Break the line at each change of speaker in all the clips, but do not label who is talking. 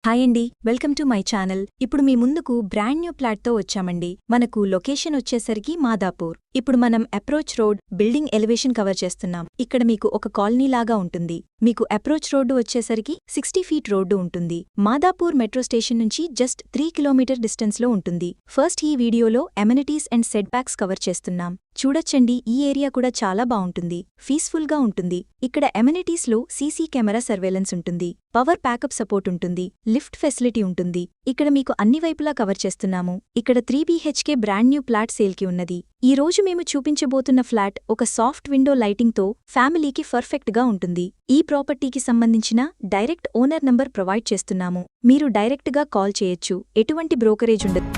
Hi అండి, welcome to my channel. ఇప్పుడు మీ ముందుకు బ్రాండ్ న్యూ ప్లాట్తో వచ్చామండి. మనకు లొకేషన్ వచ్చేసరికి మాదాపూర్. ఇప్పుడు మనం approach road, building elevation cover చేస్తున్నాం. ఇక్కడ మీకు ఒక కాలనీ లాగా ఉంటుంది. మీకు అప్రోచ్ రోడ్డు వచ్చేసరికి 60 ఫీట్ రోడ్డు ఉంటుంది. మాదాపూర్ మెట్రో స్టేషన్ నుంచి జస్ట్ 3 కిలోమీటర్ డిస్టెన్స్లో ఉంటుంది. ఫస్ట్ ఈ వీడియోలో amenities and set backs cover చేస్తున్నాం. చూడొచ్చండి, ఈ ఏరియా కూడా చాలా బావుంటుంది. పీస్ఫుల్గా ఉంటుంది. ఇక్కడ ఎమ్యూనిటీస్లో సీసీ కెమెరా సర్వేలెన్స్ ఉంటుంది. పవర్ ప్యాకప్ సపోర్ట్ ఉంటుంది. లిఫ్ట్ ఫెసిలిటీ ఉంటుంది. ఇక్కడ మీకు అన్ని వైపులా కవర్ చేస్తున్నాము. ఇక్కడ 3 BHK బ్రాండ్ న్యూ ఫ్లాట్ సేల్కి ఉన్నది. ఈ రోజు మేము చూపించబోతున్న ఫ్లాట్ ఒక సాఫ్ట్ విండో లైటింగ్తో ఫ్యామిలీకి పర్ఫెక్ట్గా ఉంటుంది. ఈ ప్రాపర్టీకి సంబంధించిన డైరెక్ట్ ఓనర్ నంబర్ ప్రొవైడ్ చేస్తున్నాము. మీరు డైరెక్ట్గా కాల్ చేయొచ్చు. ఎటువంటి బ్రోకరేజ్ ఉండదు.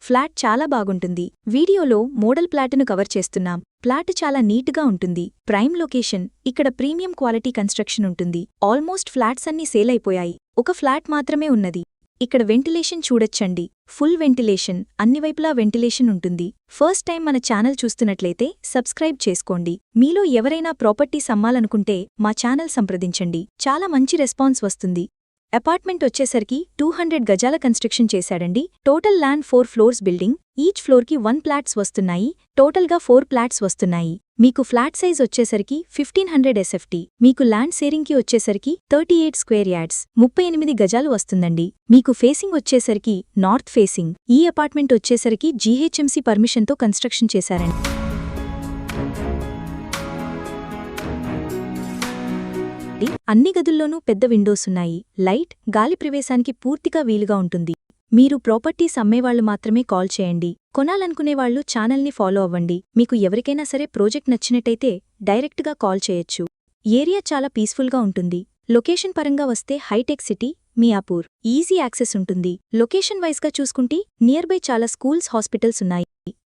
ఫ్లాట్ చాలా బాగుంటుంది. వీడియోలో మోడల్ ప్లాట్ను కవర్ చేస్తున్నాం. ప్లాట్ చాలా నీట్గా ఉంటుంది. Prime location. ఇక్కడ ప్రీమియం క్వాలిటీ కన్స్ట్రక్షన్ ఉంటుంది. ఆల్మోస్ట్ ఫ్లాట్స్ అన్నీ సేల్ అయిపోయాయి. ఒక ఫ్లాట్ మాత్రమే ఉన్నది. ఇక్కడ వెంటిలేషన్ చూడొచ్చండి. Full ventilation. అన్ని వైపులా వెంటిలేషన్ ఉంటుంది. ఫస్ట్ టైం మన ఛానల్ చూస్తున్నట్లయితే సబ్స్క్రైబ్ చేసుకోండి. మీలో ఎవరైనా ప్రాపర్టీస్ అమ్మాలనుకుంటే మా ఛానల్ సంప్రదించండి. చాలా మంచి రెస్పాన్స్ వస్తుంది. అపార్ట్మెంట్ వచ్చేసరికి 200 గజాల కన్స్ట్రక్షన్ చేశాడండి. Total land 4 floors building. Each ఫ్లోర్కి 1 ఫ్లాట్స్ వస్తున్నాయి. టోటల్గా 4 ఫ్లాట్స్ వస్తున్నాయి. మీకు ఫ్లాట్ సైజ్ వచ్చేసరికి 1500 SFT. మీకు ల్యాండ్ షేరింగ్కి వచ్చేసరికి 38 స్క్వేర్ యార్డ్స్ 38 గజాలు వస్తుందండి. మీకు ఫేసింగ్ వచ్చేసరికి నార్త్ ఫేసింగ్. ఈ అపార్ట్మెంట్ వచ్చేసరికి GHMC పర్మిషన్తో కన్స్ట్రక్షన్ చేశారండి. అన్ని గదుల్లోనూ పెద్ద విండోసున్నాయి. లైట్, గాలి ప్రవేశానికి పూర్తిగా వీలుగా ఉంటుంది. మీరు ప్రాపర్టీస్ అమ్మేవాళ్లు మాత్రమే కాల్ చేయండి. కొనాలనుకునేవాళ్లు ఛానల్ని ఫాలో అవ్వండి. మీకు ఎవరికైనా సరే ప్రాజెక్ట్ నచ్చినట్టయితే డైరెక్ట్గా కాల్ చేయొచ్చు. ఏరియా చాలా పీస్ఫుల్గా ఉంటుంది. లొకేషన్ పరంగా వస్తే హైటెక్ సిటీ, మియాపూర్. ఈజీ యాక్సెస్ ఉంటుంది. లొకేషన్ వైజ్గా చూసుకుంటే నియర్ బై చాలా స్కూల్స్, హాస్పిటల్స్ ఉన్నాయి.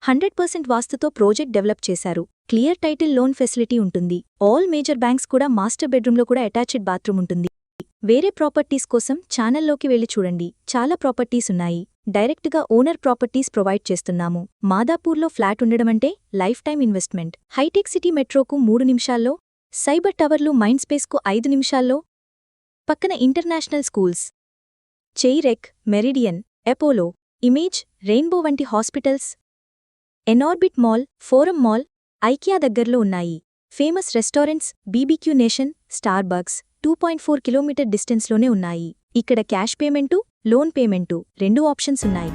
100% వాస్తుతో ప్రాజెక్ట్ డెవలప్ చేశారు. క్లియర్ టైటిల్ లోన్ ఫెసిలిటీ ఉంటుంది. ఆల్ మేజర్ బ్యాంక్స్ కూడా మాస్టర్ బెడ్రూమ్లో కూడా అటాచ్డ్ బాత్రూమ్ ఉంటుంది. వేరే ప్రాపర్టీస్ కోసం ఛానల్లోకి వెళ్లి చూడండి. చాలా ప్రాపర్టీస్ ఉన్నాయి. డైరెక్ట్గా ఓనర్ ప్రాపర్టీస్ ప్రొవైడ్ చేస్తున్నాము. మాదాపూర్లో ఫ్లాట్ ఉండడమంటే life time investment. Hitec City మెట్రోకు 3 నిమిషాల్లో, సైబర్ టవర్లు మైండ్ స్పేస్కు 5 నిమిషాల్లో, పక్కన ఇంటర్నేషనల్ స్కూల్స్, చెయిరెక్, మెరిడియన్, ఎపోలో, ఇమేజ్, రెయిన్బో వంటి hospitals, Inorbit mall, Forum mall, IKEA దగ్గర్లో ఉన్నాయి. Famous restaurants, BBQ nation, Starbucks 2.4 kilometre డిస్టెన్స్లోనే ఉన్నాయి. ఇక్కడ cash payment, loan payment 2 options ఉన్నాయి.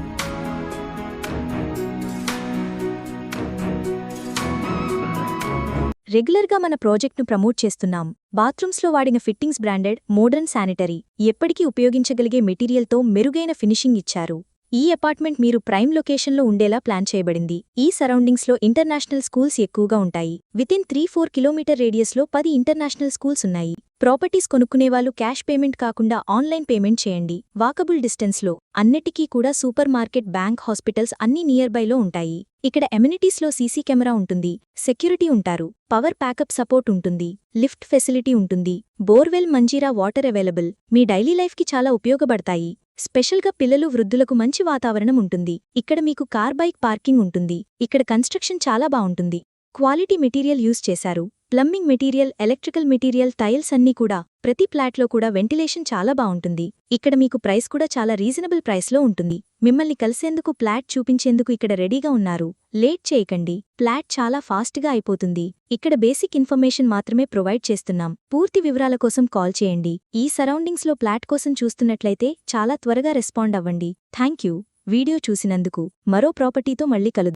రెగ్యులర్గా మన ప్రాజెక్ట్ను ప్రమోట్ చేస్తున్నాం. బాత్రూమ్స్లో వాడిన ఫిట్టింగ్స్ బ్రాండెడ్, మోడర్న్ శానిటరీ, ఎప్పటికీ ఉపయోగించగలిగే మెటీరియల్తో మెరుగైన ఫినిషింగ్ ఇచ్చారు. ఈ అపార్ట్మెంట్ మీరు ప్రైమ్ లొకేషన్లో ఉండేలా ప్లాన్ చేయబడింది. ఈ సరౌండింగ్స్లో ఇంటర్నేషనల్ స్కూల్స్ ఎక్కువగా ఉంటాయి. వితిన్ 3-4 కిలోమీటర్ రేడియస్లో 10 ఇంటర్నేషనల్ స్కూల్స్ ఉన్నాయి. ప్రాపర్టీస్ కొనుక్కునేవాళ్ళు క్యాష్ పేమెంట్ కాకుండా ఆన్లైన్ పేమెంట్ చేయండి. వాకబుల్ డిస్టెన్స్లో. అన్నిటికీ కూడా సూపర్ మార్కెట్, బ్యాంక్, హాస్పిటల్స్ అన్నీ నియర్ బైలో ఉంటాయి. ఇక్కడ ఎమ్యూనిటీస్లో సీసీ కెమెరా ఉంటుంది. సెక్యూరిటీ ఉంటారు. పవర్ ప్యాకప్ సపోర్ట్ ఉంటుంది. లిఫ్ట్ ఫెసిలిటీ ఉంటుంది. Borewell, Manjira water available. మీ డైలీ లైఫ్కి చాలా ఉపయోగపడతాయి. స్పెషల్గా పిల్లలు, వృద్ధులకు మంచి వాతావరణం ఉంటుంది. ఇక్కడ మీకు కార్, బైక్ పార్కింగ్ ఉంటుంది. ఇక్కడ కన్స్ట్రక్షన్ చాలా బావుంటుంది. క్వాలిటీ మెటీరియల్ యూజ్ చేశారు. Plumbing material, electrical material, tiles అన్నీ కూడా. ప్రతి ఫ్లాట్లో కూడా వెంటిలేషన్ చాలా బావుంటుంది. ఇక్కడ మీకు ప్రైస్ కూడా చాలా రీజనబుల్ ప్రైస్లో ఉంటుంది. మిమ్మల్ని కలిసేందుకు, ఫ్లాట్ చూపించేందుకు ఇక్కడ రెడీగా ఉన్నారు. లేట్ చేయకండి. ఫ్లాట్ చాలా ఫాస్ట్గా అయిపోతుంది. ఇక్కడ బేసిక్ ఇన్ఫర్మేషన్ మాత్రమే ప్రొవైడ్ చేస్తున్నాం. పూర్తి వివరాల కోసం కాల్ చేయండి. ఈ సరౌండింగ్స్లో ఫ్లాట్ కోసం చూస్తున్నట్లయితే చాలా త్వరగా రెస్పాండ్ అవ్వండి. Thank you. వీడియో చూసినందుకు. మరో ప్రాపర్టీతో మళ్ళీ కలుద్దాం.